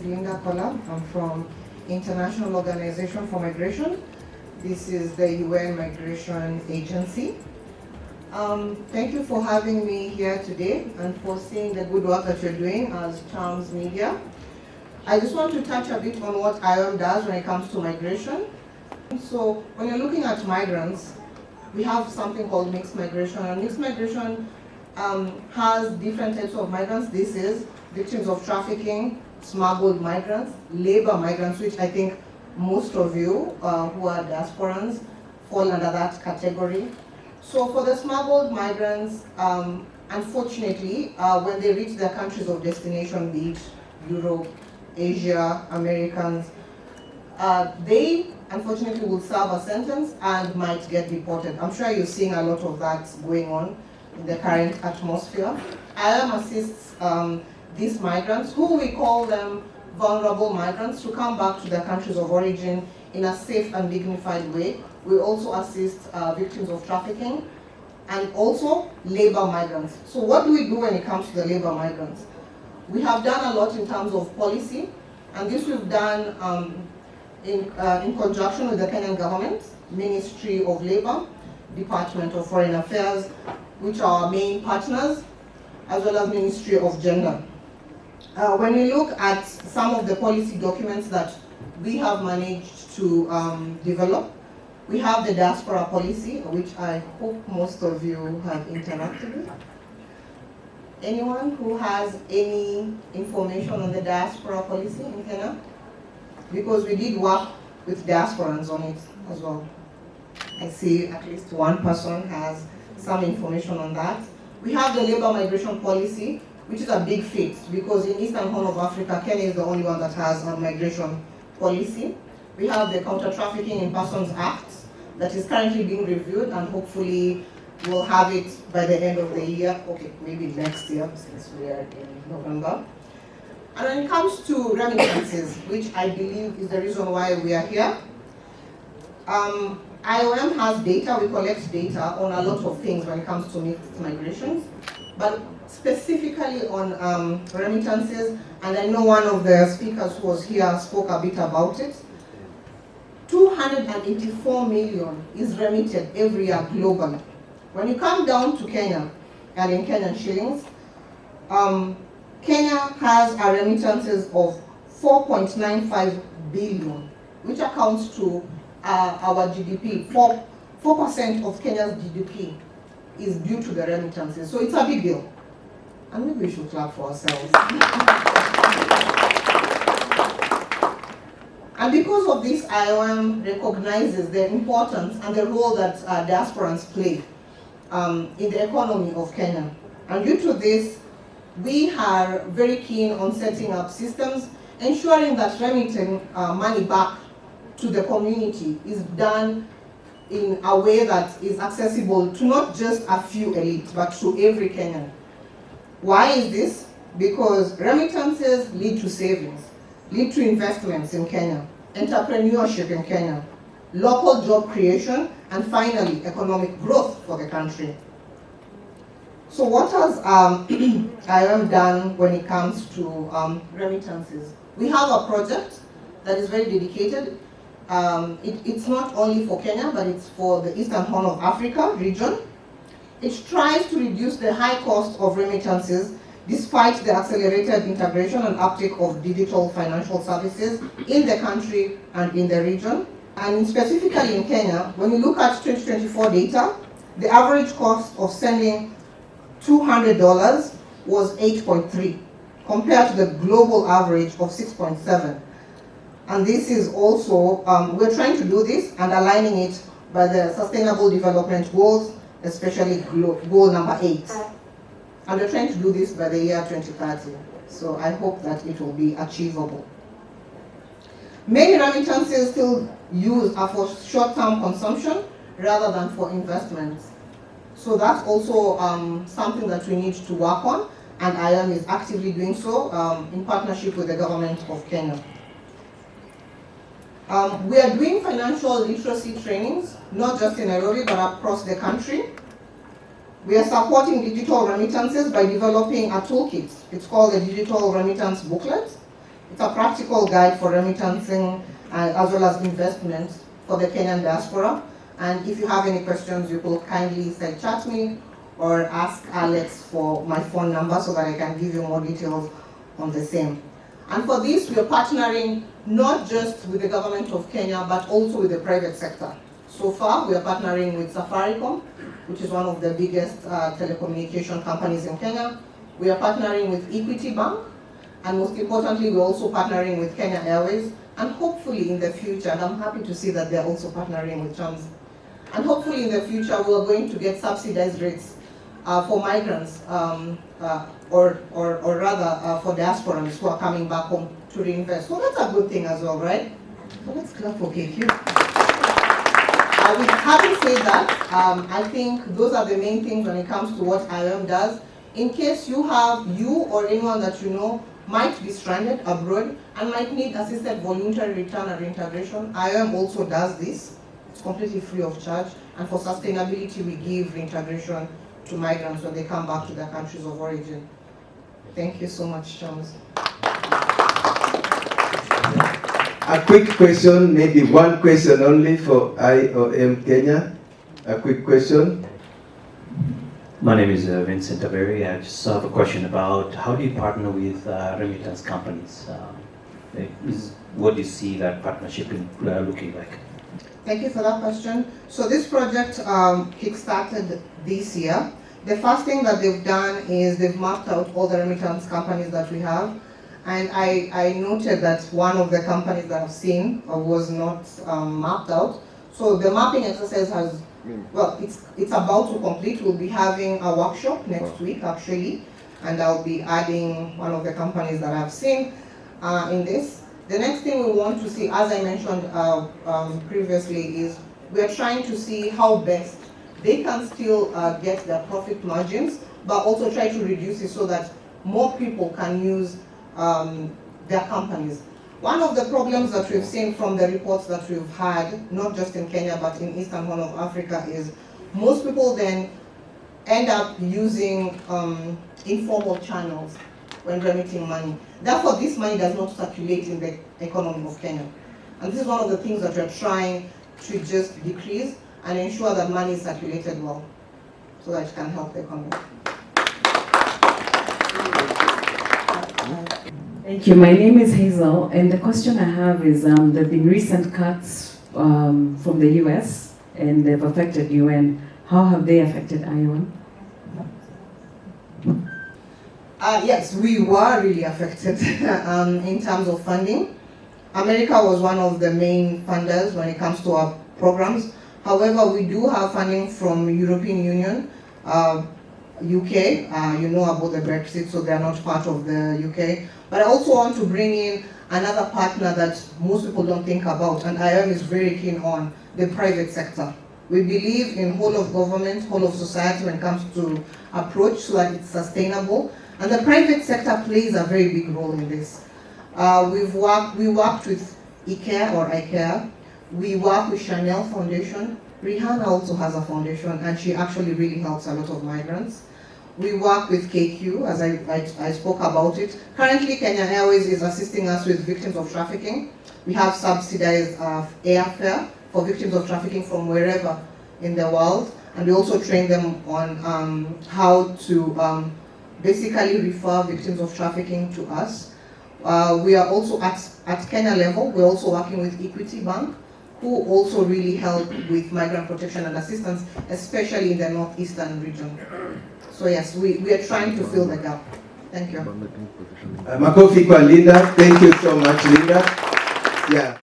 is Linda Kola. I'm from International Organization for Migration. This is the UN Migration Agency. Thank you for having me here today and for seeing the good work that you're doing as Charms Media. I just want to touch a bit on what IOM does when it comes to migration. So when you're looking at migrants, we have something called mixed migration, and mixed migration has different types of migrants. This is victims of trafficking, smuggled migrants, labor migrants, which I think most of you who are diasporans fall under that category. So for the smuggled migrants, unfortunately, when they reach their countries of destination, be it Europe, Asia, Americans, they unfortunately will serve a sentence and might get deported. I'm sure you're seeing a lot of that going on in the current atmosphere. IOM assists these migrants, who we call them vulnerable migrants, to come back to their countries of origin in a safe and dignified way. We also assist victims of trafficking and also labor migrants. So what do we do when it comes to the labor migrants? We have done a lot in terms of policy, and this we've done in conjunction with the Kenyan government, Ministry of Labor, Department of Foreign Affairs, which are our main partners, as well as Ministry of Gender. When we look at some of the policy documents that we have managed to develop, we have the diaspora policy, which I hope most of you have interacted with. Anyone who has any information on the diaspora policy in Kenya? Because we did work with diasporans on it as well. I see at least one person has some information on that. We have the labor migration policy, which is a big feat, because in Eastern Horn of Africa, Kenya is the only one that has a migration policy. We have the Counter Trafficking in Persons Act that is currently being reviewed, and hopefully we'll have it by the end of the year. Okay, maybe next year, since we are in November. And when it comes to remittances, which I believe is the reason why we are here, IOM has data. We collect data on a lot of things when it comes to mixed migrations, but specifically on remittances, and I know one of the speakers who was here spoke a bit about it. 284 million is remitted every year globally. When you come down to Kenya, and in Kenyan shillings, Kenya has a remittances of 4.95 billion, which accounts to our GDP. 4% of Kenya's GDP is due to the remittances. So it's a big deal. And maybe we should clap for ourselves. And because of this, IOM recognizes the importance and the role that diasporans play in the economy of Kenya. And due to this, we are very keen on setting up systems, ensuring that remitting money back to the community is done in a way that is accessible to not just a few elites, but to every Kenyan. Why is this? Because remittances lead to savings, lead to investments in Kenya, entrepreneurship in Kenya, local job creation, and finally, economic growth for the country. So what has IOM done when it comes to remittances? We have a project that is very dedicated. It's not only for Kenya, but it's for the Eastern Horn of Africa region. It tries to reduce the high cost of remittances despite the accelerated integration and uptake of digital financial services in the country and in the region. And specifically in Kenya, when you look at 2024 data, the average cost of sending $200 was 8.3, compared to the global average of 6.7. And this is also, we're trying to do this and aligning it by the Sustainable Development Goals, especially goal number 8. And we're trying to do this by the year 2030. So I hope that it will be achievable. Many remittances still used are for short-term consumption rather than for investments. So that's also something that we need to work on, and IOM is actively doing so in partnership with the government of Kenya. We are doing financial literacy trainings, not just in Nairobi, but across the country. We are supporting digital remittances by developing a toolkit. It's called the Digital Remittance Booklet. It's a practical guide for remittancing as well as investments for the Kenyan diaspora. And if you have any questions, you will kindly say chat me or ask Alex for my phone number so that I can give you more details on the same. And for this, we are partnering not just with the government of Kenya, but also with the private sector. So far, we are partnering with Safaricom, which is one of the biggest telecommunication companies in Kenya. We are partnering with Equity Bank, and most importantly, we're also partnering with Kenya Airways, and hopefully in the future, and I'm happy to see that they're also partnering with Chams, and hopefully in the future, we're going to get subsidized rates for migrants, or rather for diasporans who are coming back home to reinvest. So that's a good thing as well, right? So let's clap for KQ. With having said that, I think those are the main things when it comes to what IOM does. In case you or anyone that you know might be stranded abroad and might need assisted voluntary return or reintegration, IOM also does this. It's completely free of charge. And for sustainability, we give reintegration to migrants when they come back to their countries of origin. Thank you so much, Charles. A quick question, maybe one question only for IOM Kenya. A quick question. My name is Vincent Avery. I just have a question about how do you partner with remittance companies? What do you see that partnership looking like? Thank you for that question. So this project kick-started this year. The first thing that they've done is they've mapped out all the remittance companies that we have. And I noted that one of the companies that I've seen was not mapped out. So the mapping exercise has, well, it's about to complete. We'll be having a workshop next week, actually. And I'll be adding one of the companies that I've seen in this. The next thing we want to see, as I mentioned previously, is we're trying to see how best they can still get their profit margins, but also try to reduce it so that more people can use their companies. One of the problems that we've seen from the reports that we've had, not just in Kenya, but in Eastern Horn of Africa, is most people then end up using informal channels when remitting money. Therefore, this money does not circulate in the economy of Kenya. And this is one of the things that we're trying to just decrease and ensure that money is circulated well, so that it can help the economy. Thank you. My name is Hazel, and the question I have is there have been recent cuts from the US, and they've affected UN. How have they affected IOM? Yes, we were really affected in terms of funding. America was one of the main funders when it comes to our programs. However, we do have funding from European Union, UK, you know about the Brexit, so they are not part of the UK. But I also want to bring in another partner that most people don't think about, and IOM is very keen on, the private sector. We believe in whole of government, whole of society when it comes to approach so that it's sustainable. And the private sector plays a very big role in this. We worked with IKEA. We work with Chanel Foundation. Rihanna also has a foundation, and she actually really helps a lot of migrants. We work with KQ, as I spoke about it. Currently, Kenya Airways is assisting us with victims of trafficking. We have subsidized airfare for victims of trafficking from wherever in the world. And we also train them on how to basically refer victims of trafficking to us. We are also at Kenya level, we're also working with Equity Bank, who also really help with migrant protection and assistance, especially in the northeastern region. So yes, we are trying to fill the gap. Thank you. Makofi kwa Linda. Thank you so much, Linda. Yeah.